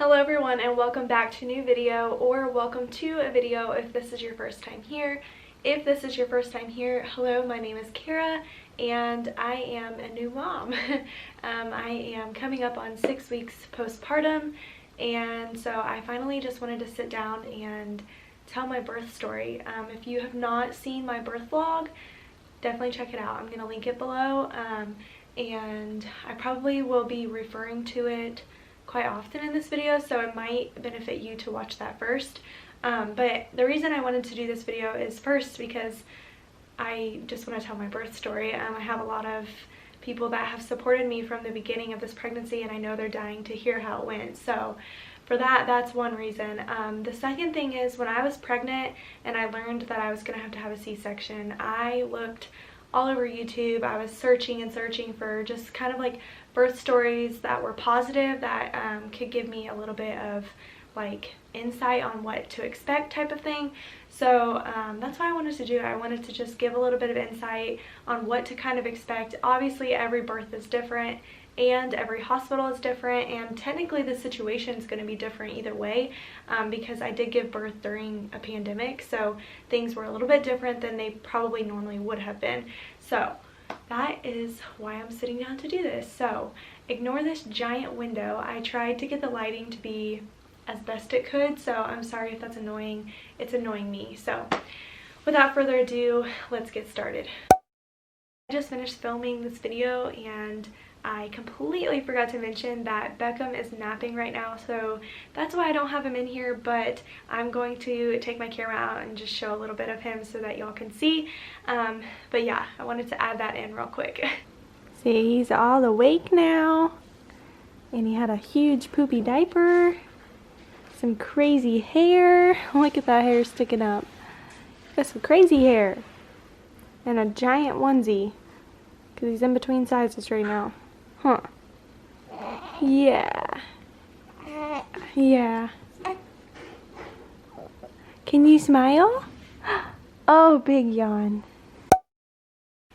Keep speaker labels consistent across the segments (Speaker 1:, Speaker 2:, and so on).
Speaker 1: Hello everyone and welcome back to a new video, or welcome to a video if this is your first time here. If this is your first time here, hello, my name is Kara and I am a new mom. I am coming up on 6 weeks postpartum, and so I finally just wanted to sit down and tell my birth story. If you have not seen my birth vlog, definitely check it out. I'm going to link it below, and I probably will be referring to it quite often in this video, so it might benefit you to watch that first. But the reason I wanted to do this video is first because I just want to tell my birth story. I have a lot of people that have supported me from the beginning of this pregnancy, and I know they're dying to hear how it went. So for that's one reason. The second thing is, when I was pregnant and I learned that I was going to have a C-section, I looked all over YouTube. I was searching and searching for just kind of like birth stories that were positive, that could give me a little bit of like insight on what to expect type of thing. So that's what I wanted to do. I wanted to just give a little bit of insight on what to kind of expect. Obviously every birth is different and every hospital is different, and technically the situation is going to be different either way, because I did give birth during a pandemic, so things were a little bit different than they probably normally would have been. So that is why I'm sitting down to do this. So ignore this giant window. I tried to get the lighting to be as best it could, so I'm sorry if that's annoying. It's annoying me. So without further ado, let's get started. I just finished filming this video and I completely forgot to mention that Beckham is napping right now, so that's why I don't have him in here, but I'm going to take my camera out and just show a little bit of him so that y'all can see. But yeah, I wanted to add that in real quick. See, he's all awake now, and he had a huge poopy diaper, some crazy hair. Look at that hair sticking up. Got some crazy hair, and a giant onesie, because he's in between sizes right now. Huh. Yeah. Yeah. Can you smile? Oh, big yawn.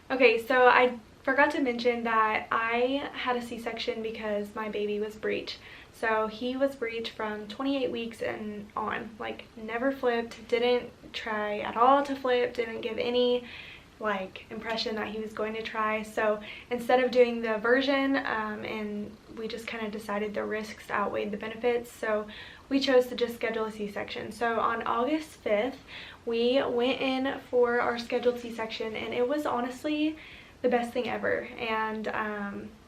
Speaker 1: Okay, so I forgot to mention that I had a C-section because my baby was breech. So he was breech from 28 weeks and on. Like, never flipped, didn't try at all to flip, didn't give any like impression that he was going to try. So instead of doing the version, and we just kind of decided the risks outweighed the benefits, so we chose to just schedule a C-section. So on August 5th we went in for our scheduled C-section, and it was honestly the best thing ever. And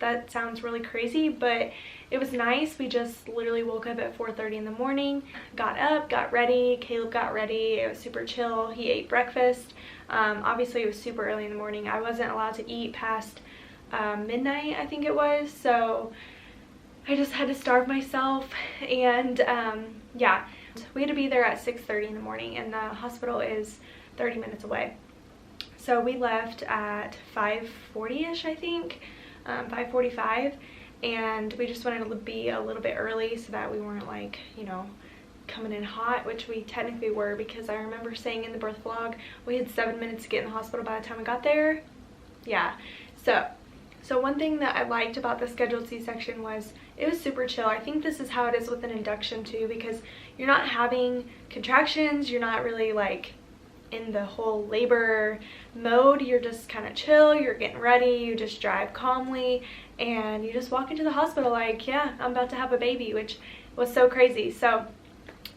Speaker 1: that sounds really crazy, but it was nice. We just literally woke up at 4:30 in the morning, got up, got ready, Caleb got ready. It was super chill. He ate breakfast. Obviously it was super early in the morning. I wasn't allowed to eat past midnight, I think it was, so I just had to starve myself. And yeah, we had to be there at 6:30 in the morning, and the hospital is 30 minutes away. So we left at 5:40ish, I think, 5:45, and we just wanted to be a little bit early so that we weren't like, you know, coming in hot, which we technically were, because I remember saying in the birth vlog we had 7 minutes to get in the hospital by the time we got there. Yeah, so one thing that I liked about the scheduled C-section was it was super chill. I think this is how it is with an induction too, because you're not having contractions, you're not really like in the whole labor mode. You're just kind of chill, you're getting ready, you just drive calmly, and you just walk into the hospital like, yeah, I'm about to have a baby, which was so crazy. So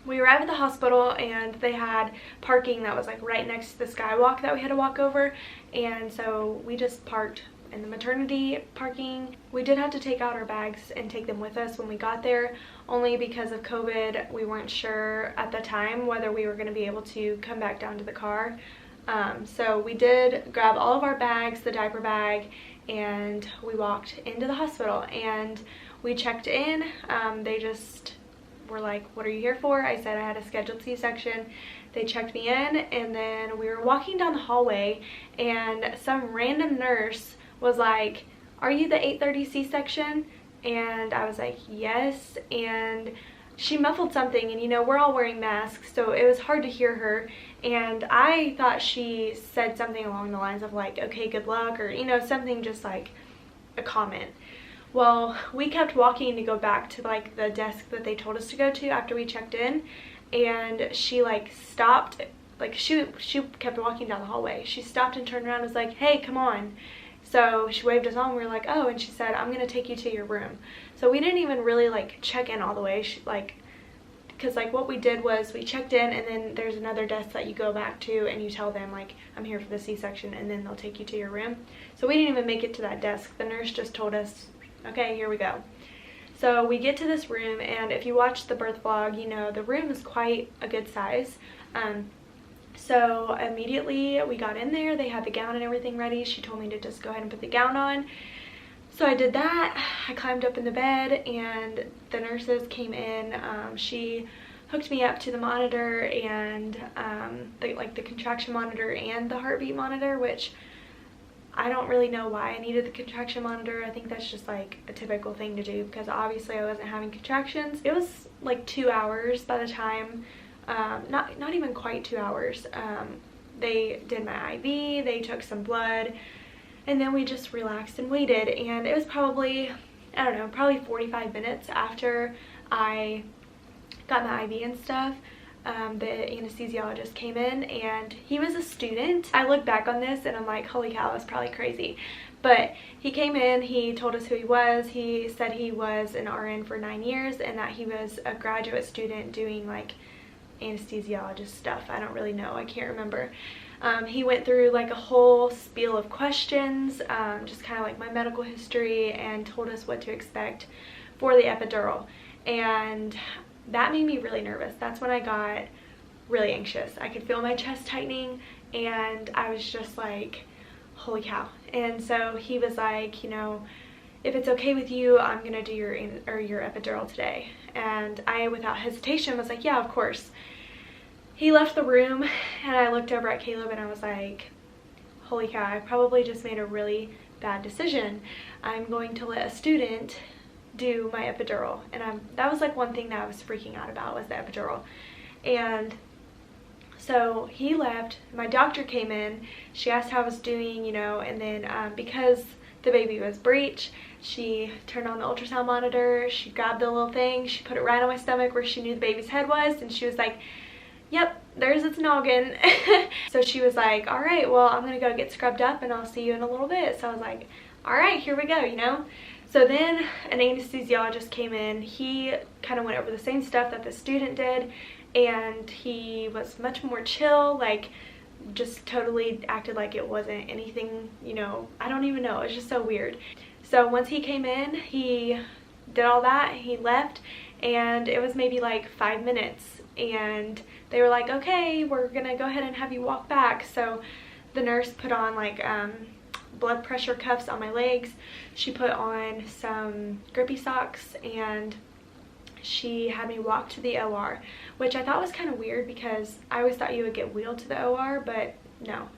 Speaker 1: we arrived at the hospital and they had parking that was like right next to the skywalk that we had to walk over, and so we just parked in the maternity parking. We did have to take out our bags and take them with us when we got there, only because of COVID. We weren't sure at the time whether we were going to be able to come back down to the car. So we did grab all of our bags, the diaper bag, and we walked into the hospital and we checked in. They just were like, what are you here for? I said I had a scheduled C-section. They checked me in, and then we were walking down the hallway and some random nurse was like, are you the 8:30 C-section? And I was like, yes. And she muffled something, and you know, we're all wearing masks, so it was hard to hear her, and I thought she said something along the lines of like, okay, good luck, or you know, something just like a comment. Well, we kept walking to go back to like the desk that they told us to go to after we checked in, and she like stopped, like she kept walking down the hallway. She stopped and turned around and was like, hey, come on. So she waved us on. We were like, oh, and she said, I'm gonna take you to your room. So we didn't even really like check in all the way. Because like what we did was we checked in, and then there's another desk that you go back to and you tell them like, I'm here for the C-section, and then they'll take you to your room. So we didn't even make it to that desk. The nurse just told us, okay, here we go. So we get to this room, and if you watch the birth vlog, you know the room is quite a good size. So immediately we got in there. They had the gown and everything ready. She told me to just go ahead and put the gown on. So I did that. I climbed up in the bed, and the nurses came in. She hooked me up to the monitor, and the contraction monitor and the heartbeat monitor, which I don't really know why I needed the contraction monitor. I think that's just like a typical thing to do, because obviously I wasn't having contractions. It was like 2 hours by the time, not even quite 2 hours. They did my IV, they took some blood, and then we just relaxed and waited. And it was probably, I don't know, probably 45 minutes after I got my IV and stuff. The anesthesiologist came in, and he was a student. I look back on this and I'm like, holy cow, that's probably crazy. But he came in, he told us who he was. He said he was an RN for 9 years and that he was a graduate student doing like anesthesiologist stuff. I don't really know, I can't remember. He went through like a whole spiel of questions, just kind of like my medical history, and told us what to expect for the epidural. And that made me really nervous. That's when I got really anxious. I could feel my chest tightening, and I was just like, holy cow. And so he was like, you know, if it's okay with you, I'm gonna do your epidural today. And I, without hesitation, was like, yeah, of course. He left the room, and I looked over at Caleb and I was like, holy cow, I probably just made a really bad decision. I'm going to let a student do my epidural. And that was like one thing that I was freaking out about, was the epidural. And so he left. My doctor came in. She asked how I was doing, you know, and then because the baby was breech, she turned on the ultrasound monitor. She grabbed the little thing, she put it right on my stomach where she knew the baby's head was, and she was like, yep, there's its noggin. So she was like, all right, well, I'm gonna go get scrubbed up and I'll see you in a little bit. So I was like, all right, here we go, you know. So then an anesthesiologist came in. He kind of went over the same stuff that the student did, and he was much more chill, like just totally acted like it wasn't anything, you know, I don't even know, it's just so weird. So once he came in, he did all that, he left, and it was maybe like 5 minutes, and they were like, okay, we're gonna go ahead and have you walk back. So the nurse put on like blood pressure cuffs on my legs. She put on some grippy socks, and she had me walk to the OR, which I thought was kind of weird because I always thought you would get wheeled to the OR, but no,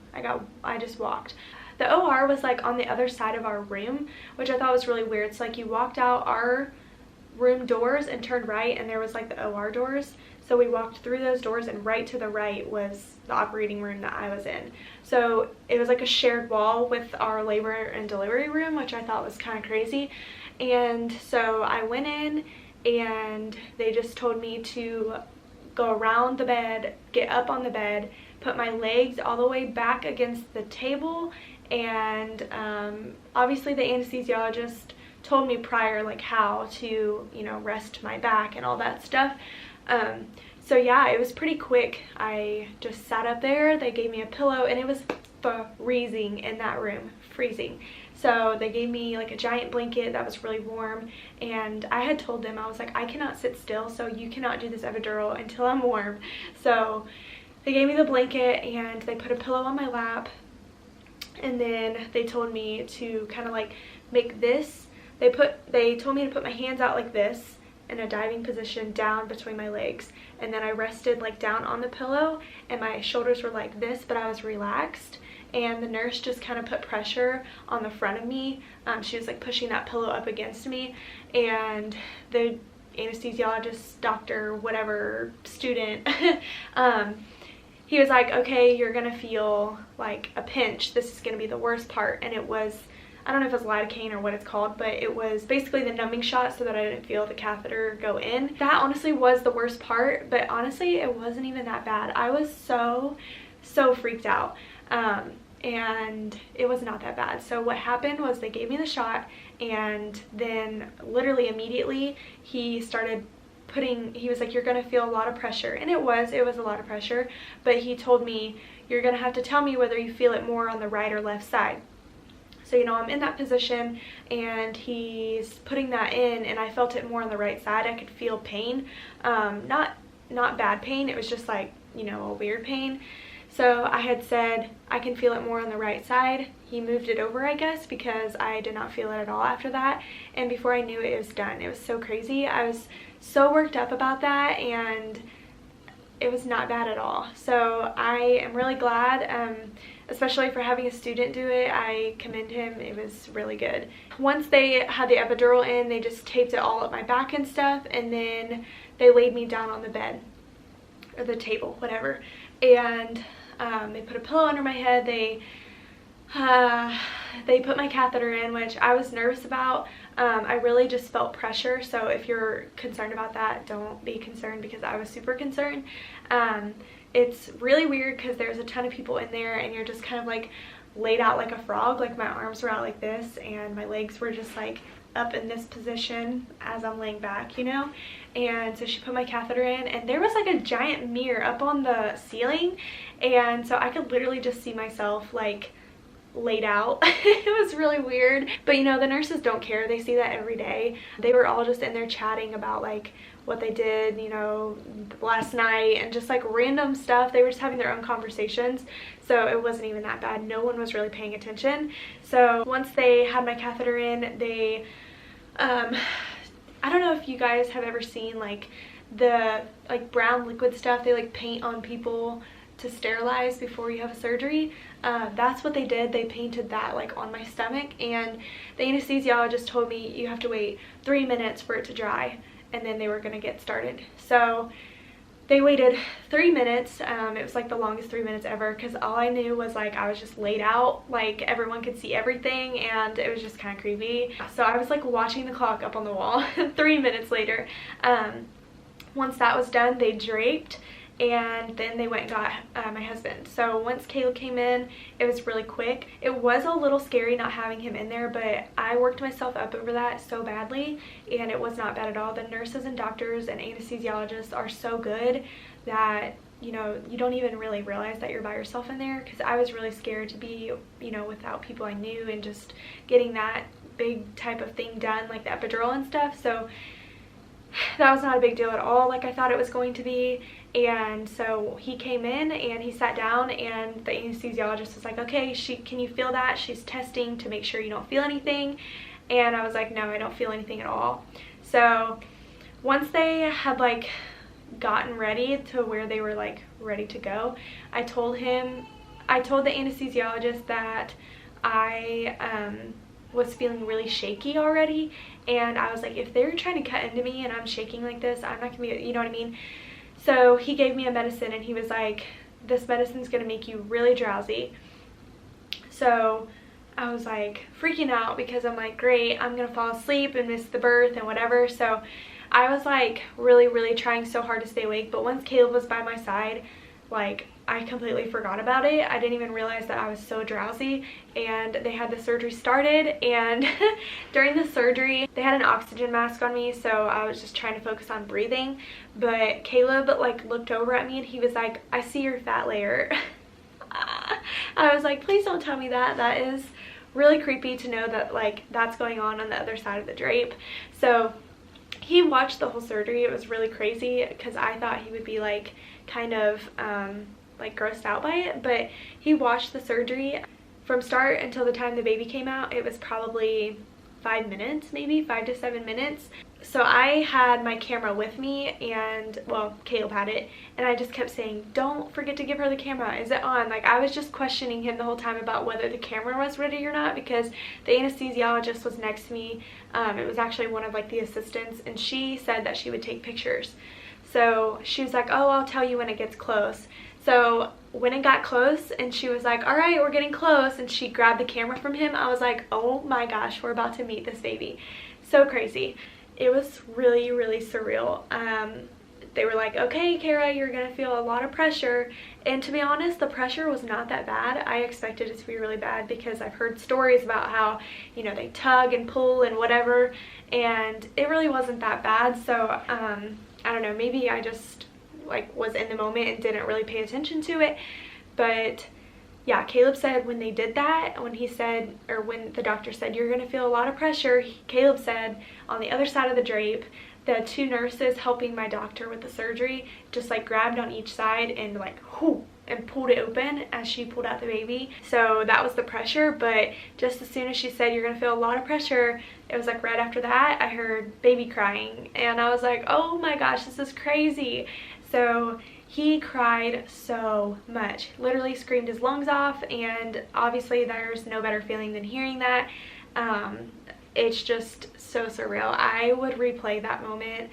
Speaker 1: I just walked. The OR was like on the other side of our room, which I thought was really weird. So like you walked out our room doors and turned right, and there was like the OR doors. So we walked through those doors, and right to the right was the operating room that I was in. So it was like a shared wall with our labor and delivery room, which I thought was kind of crazy. And so I went in, and they just told me to go around the bed, get up on the bed, put my legs all the way back against the table, and obviously the anesthesiologist told me prior like how to, you know, rest my back and all that stuff. So yeah, it was pretty quick. I just sat up there, they gave me a pillow, and it was freezing in that room, freezing. So they gave me like a giant blanket that was really warm, and I had told them, I was like, I cannot sit still, so you cannot do this epidural until I'm warm. So they gave me the blanket, and they put a pillow on my lap, and then they told me to kind of like make this, they told me to put my hands out like this in a diving position down between my legs, and then I rested like down on the pillow, and my shoulders were like this, but I was relaxed. And the nurse just kind of put pressure on the front of me. She was like pushing that pillow up against me, and the anesthesiologist, doctor, whatever, student, he was like, okay, you're gonna feel like a pinch. This is gonna be the worst part. And it was, I don't know if it's lidocaine or what it's called, but it was basically the numbing shot so that I didn't feel the catheter go in. That honestly was the worst part, but honestly it wasn't even that bad. I was so freaked out, and it was not that bad. So what happened was they gave me the shot, and then literally immediately he started he was like, you're gonna feel a lot of pressure. And it was a lot of pressure, but he told me, you're gonna have to tell me whether you feel it more on the right or left side. So, you know, I'm in that position and he's putting that in, and I felt it more on the right side. I could feel pain, not bad pain, it was just like, you know, a weird pain. So I had said I can feel it more on the right side. He moved it over, I guess, because I did not feel it at all after that. And before I knew it, it was done. It was so crazy. I was so worked up about that, and it was not bad at all. So I am really glad, especially for having a student do it. I commend him. It was really good. Once they had the epidural in, they just taped it all up my back and stuff, and then they laid me down on the bed or the table, whatever, and they put a pillow under my head. They put my catheter in, which I was nervous about. I really just felt pressure, so if you're concerned about that, don't be concerned, because I was super concerned. It's really weird because there's a ton of people in there, and you're just kind of like laid out like a frog. Like my arms were out like this, and my legs were just like up in this position as I'm laying back, you know. And so she put my catheter in, and there was like a giant mirror up on the ceiling, and so I could literally just see myself like laid out. It was really weird, but you know, the nurses don't care. They see that every day. They were all just in there chatting about like what they did, you know, last night, and just like random stuff. They were just having their own conversations, so it wasn't even that bad. No one was really paying attention. So once they had my catheter in, they I don't know if you guys have ever seen like the like brown liquid stuff they like paint on people to sterilize before you have a surgery. That's what they did. They painted that like on my stomach, and the anesthesiologist told me you have to wait 3 minutes for it to dry, and then they were gonna get started. So they waited 3 minutes. It was like the longest 3 minutes ever, because all I knew was like I was just laid out, like everyone could see everything, and it was just kind of creepy. So I was like watching the clock up on the wall. 3 minutes later, once that was done, they draped, and then they went and got my husband. So once Caleb came in, it was really quick. It was a little scary not having him in there, but I worked myself up over that so badly, and it was not bad at all. The nurses and doctors and anesthesiologists are so good that, you know, you don't even really realize that you're by yourself in there, because I was really scared to be, you know, without people I knew and just getting that big type of thing done, like the epidural and stuff. So that was not a big deal at all, like I thought it was going to be. And so he came in and he sat down, and the anesthesiologist was like, okay, can you feel that? She's testing to make sure you don't feel anything. And I was like, no, I don't feel anything at all. So once they had like gotten ready to where they were like ready to go, I told the anesthesiologist that I was feeling really shaky already, and I was like, if they're trying to cut into me and I'm shaking like this, I'm not gonna be, you know what I mean? So he gave me a medicine, and he was like, this medicine's gonna make you really drowsy. So I was like freaking out, because I'm like, great, I'm gonna fall asleep and miss the birth and whatever. So I was like really trying so hard to stay awake, but once Caleb was by my side, like I completely forgot about it. I didn't even realize that I was so drowsy. And they had the surgery started, and during the surgery they had an oxygen mask on me, so I was just trying to focus on breathing. But Caleb like looked over at me, and he was like, I see your fat layer. I was like, please don't tell me that. That is really creepy to know that like that's going on the other side of the drape. So he watched the whole surgery. It was really crazy, because I thought he would be like kind of like grossed out by it, but he watched the surgery from start until the time the baby came out. It was probably 5 minutes, maybe 5 to 7 minutes. So I had my camera with me, and well, Caleb had it, and I just kept saying, don't forget to give her the camera. Is it on? Like I was just questioning him the whole time about whether the camera was ready or not, because the anesthesiologist was next to me. It was actually one of like the assistants, and she said that she would take pictures. So she was like, oh, I'll tell you when it gets close. So when it got close and she was like, all right, we're getting close, and she grabbed the camera from him, I was like, oh my gosh, we're about to meet this baby. So crazy. It was really, really surreal. They were like, okay, Kara, you're gonna feel a lot of pressure. And to be honest, the pressure was not that bad. I expected it to be really bad because I've heard stories about how, you know, they tug and pull and whatever, and it really wasn't that bad. So I don't know, maybe I just like was in the moment and didn't really pay attention to it. But yeah, Caleb said when they did that, when he said, or when the doctor said you're gonna feel a lot of pressure, Caleb said on the other side of the drape, the two nurses helping my doctor with the surgery just like grabbed on each side and like whoo, and pulled it open as she pulled out the baby. So that was the pressure. But just as soon as she said you're gonna feel a lot of pressure, it was like right after that I heard baby crying, and I was like, oh my gosh, this is crazy. So he cried so much, literally screamed his lungs off, and obviously there's no better feeling than hearing that. It's just so surreal. I would replay that moment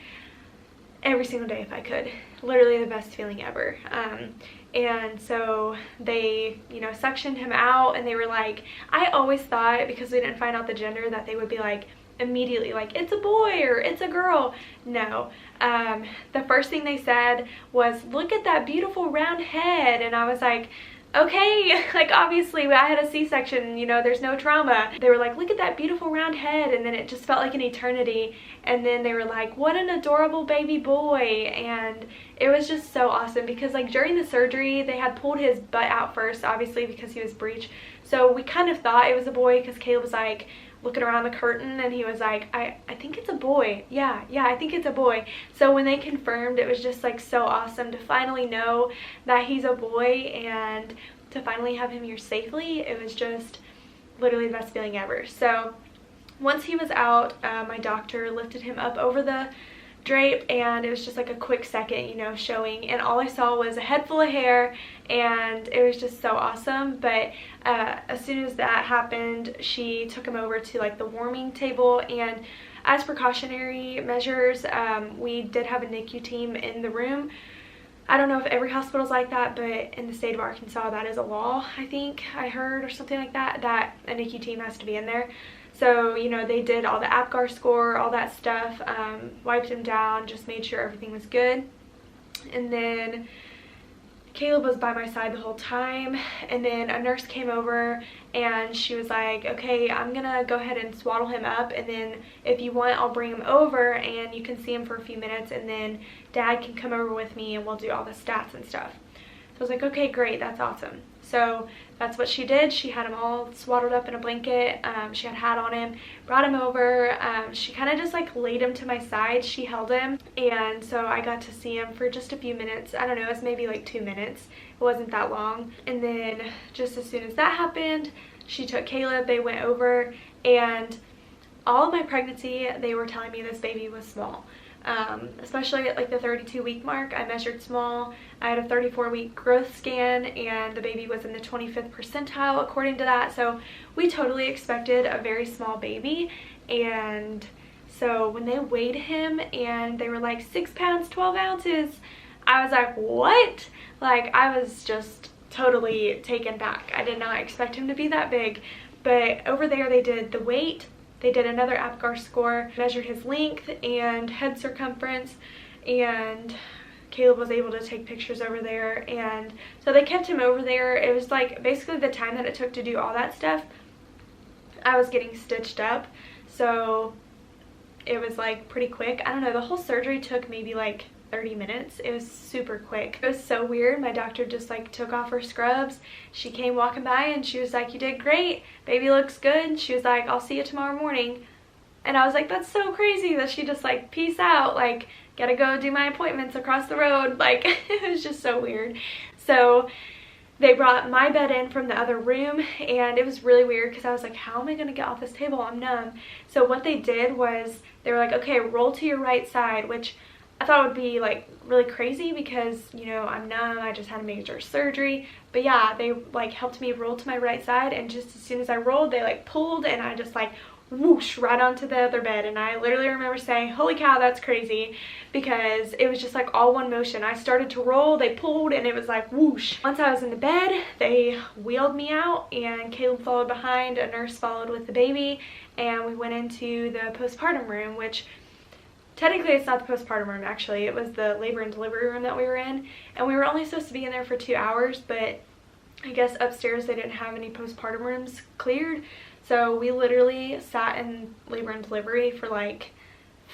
Speaker 1: every single day if I could. Literally the best feeling ever. And so they, you know, suctioned him out, and they were like, I always thought, because we didn't find out the gender, that they would be like immediately like, it's a boy or it's a girl. No. The first thing they said was, look at that beautiful round head. And I was like, okay, like obviously I had a C-section, you know, there's no trauma. They were like, look at that beautiful round head, and then it just felt like an eternity. And then they were like, what an adorable baby boy. And it was just so awesome because like during the surgery they had pulled his butt out first, obviously because he was breech. So we kind of thought it was a boy because Caleb was like looking around the curtain and he was like, I think it's a boy. Yeah, I think it's a boy. So when they confirmed, it was just like so awesome to finally know that he's a boy and to finally have him here safely. It was just literally the best feeling ever. So once he was out, my doctor lifted him up over the drape, and it was just like a quick second, you know, showing, and all I saw was a head full of hair, and it was just so awesome. But as soon as that happened, she took him over to like the warming table, and as precautionary measures, we did have a NICU team in the room. I don't know if every hospital's like that, but in the state of Arkansas, that is a law, I think I heard, or something like that, that a NICU team has to be in there. So, you know, they did all the APGAR score, all that stuff, wiped him down, just made sure everything was good. And then Caleb was by my side the whole time, and then a nurse came over and she was like, okay, I'm gonna go ahead and swaddle him up, and then if you want, I'll bring him over and you can see him for a few minutes, and then Dad can come over with me and we'll do all the stats and stuff. So I was like, okay, great, that's awesome. So that's what she did. She had him all swaddled up in a blanket. She had a hat on him, brought him over. She kind of just like laid him to my side. She held him, and so I got to see him for just a few minutes. I don't know, it was maybe like 2 minutes. It wasn't that long. And then just as soon as that happened, she took Caleb, they went over, and all of my pregnancy, they were telling me this baby was small. Especially at like the 32-week mark, I measured small. I had a 34-week growth scan, and the baby was in the 25th percentile according to that. So we totally expected a very small baby. And so when they weighed him and they were like 6 pounds 12 ounces, I was like, what? Like, I was just totally taken back. I did not expect him to be that big. But over there they did the weight. They did another APGAR score, measured his length and head circumference, and Caleb was able to take pictures over there. And so they kept him over there. It was like basically the time that it took to do all that stuff, I was getting stitched up. So it was like pretty quick. I don't know, the whole surgery took maybe like 30 minutes. It was super quick. It was so weird. My doctor just like took off her scrubs. She came walking by and she was like, you did great, baby looks good. She was like, I'll see you tomorrow morning. And I was like, that's so crazy that she just like, peace out, like, gotta go do my appointments across the road. Like, it was just so weird. So they brought my bed in from the other room, and it was really weird because I was like, how am I gonna get off this table? I'm numb. So what they did was they were like, okay, roll to your right side, which I thought would be like really crazy because, you know, I'm numb, I just had a major surgery. But yeah, they like helped me roll to my right side, and just as soon as I rolled, they like pulled, and I just like whoosh right onto the other bed, and I literally remember saying, holy cow, that's crazy, because it was just like all one motion. I started to roll, they pulled, and it was like whoosh. Once I was in the bed, they wheeled me out and Caleb followed behind, a nurse followed with the baby, and we went into the postpartum room, which technically it's not the postpartum room, actually. It was the labor and delivery room that we were in, and we were only supposed to be in there for 2 hours, but I guess upstairs they didn't have any postpartum rooms cleared. So we literally sat in labor and delivery for like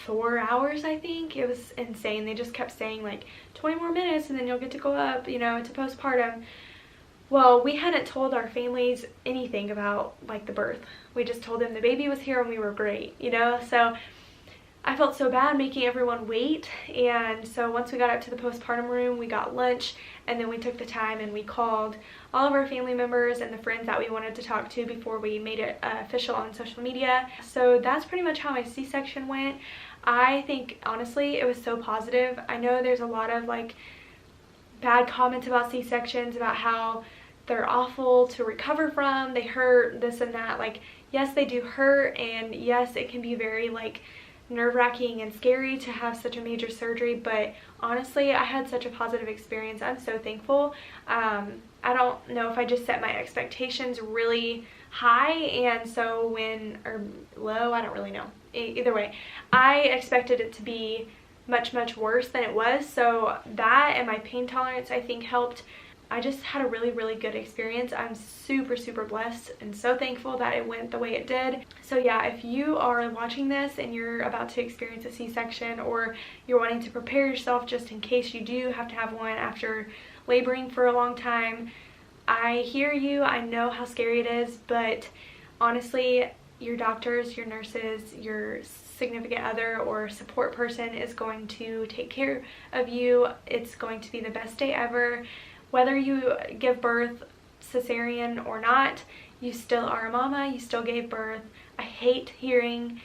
Speaker 1: 4 hours, I think. It was insane. They just kept saying like 20 more minutes and then you'll get to go up, you know, to postpartum. Well, we hadn't told our families anything about like the birth. We just told them the baby was here and we were great, you know. So I felt so bad making everyone wait, and so once we got up to the postpartum room, we got lunch, and then we took the time and we called all of our family members and the friends that we wanted to talk to before we made it official on social media. So that's pretty much how my C-section went. I think honestly it was so positive. I know there's a lot of like bad comments about C-sections, about how they're awful to recover from, they hurt, this and that. Like, yes, they do hurt, and yes, it can be very like nerve-wracking and scary to have such a major surgery, but honestly I had such a positive experience. I'm so thankful. I don't know if I just set my expectations really high, and so or low, I don't really know. Either way, I expected it to be much worse than it was, so that and my pain tolerance I think helped. I just had a really good experience. I'm super blessed and so thankful that it went the way it did. So yeah, if you are watching this and you're about to experience a C-section, or you're wanting to prepare yourself just in case you do have to have one after laboring for a long time, I hear you. I know how scary it is, but honestly, your doctors, your nurses, your significant other or support person is going to take care of you. It's going to be the best day ever. Whether you give birth cesarean or not, you still are a mama, you still gave birth. I hate hearing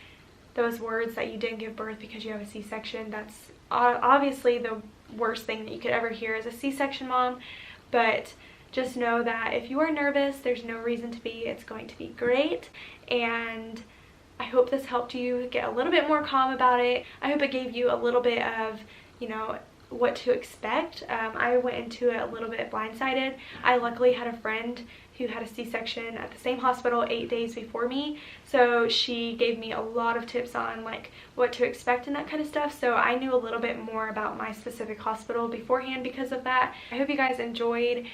Speaker 1: those words that you didn't give birth because you have a C-section. That's obviously the worst thing that you could ever hear as a C-section mom, but just know that if you are nervous, there's no reason to be. It's going to be great, and I hope this helped you get a little bit more calm about it. I hope it gave you a little bit of, you know, what to expect. I went into it a little bit blindsided. I luckily had a friend who had a C-section at the same hospital 8 days before me, so she gave me a lot of tips on like what to expect and that kind of stuff, so I knew a little bit more about my specific hospital beforehand because of that. I hope you guys enjoyed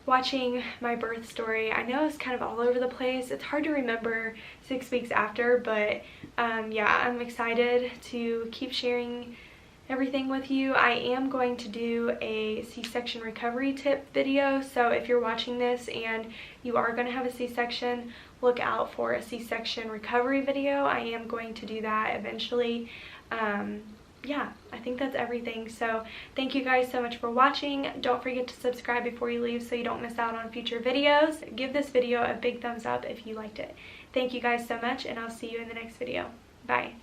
Speaker 1: watching my birth story. I know it's kind of all over the place. It's hard to remember 6 weeks after, but yeah, I'm excited to keep sharing everything with you. I am going to do a C-section recovery tip video, so if you're watching this and you are going to have a C-section, look out for a C-section recovery video. I am going to do that eventually. Yeah, I think that's everything. So thank you guys so much for watching. Don't forget to subscribe before you leave so you don't miss out on future videos. Give this video a big thumbs up if you liked it. Thank you guys so much, and I'll see you in the next video. Bye.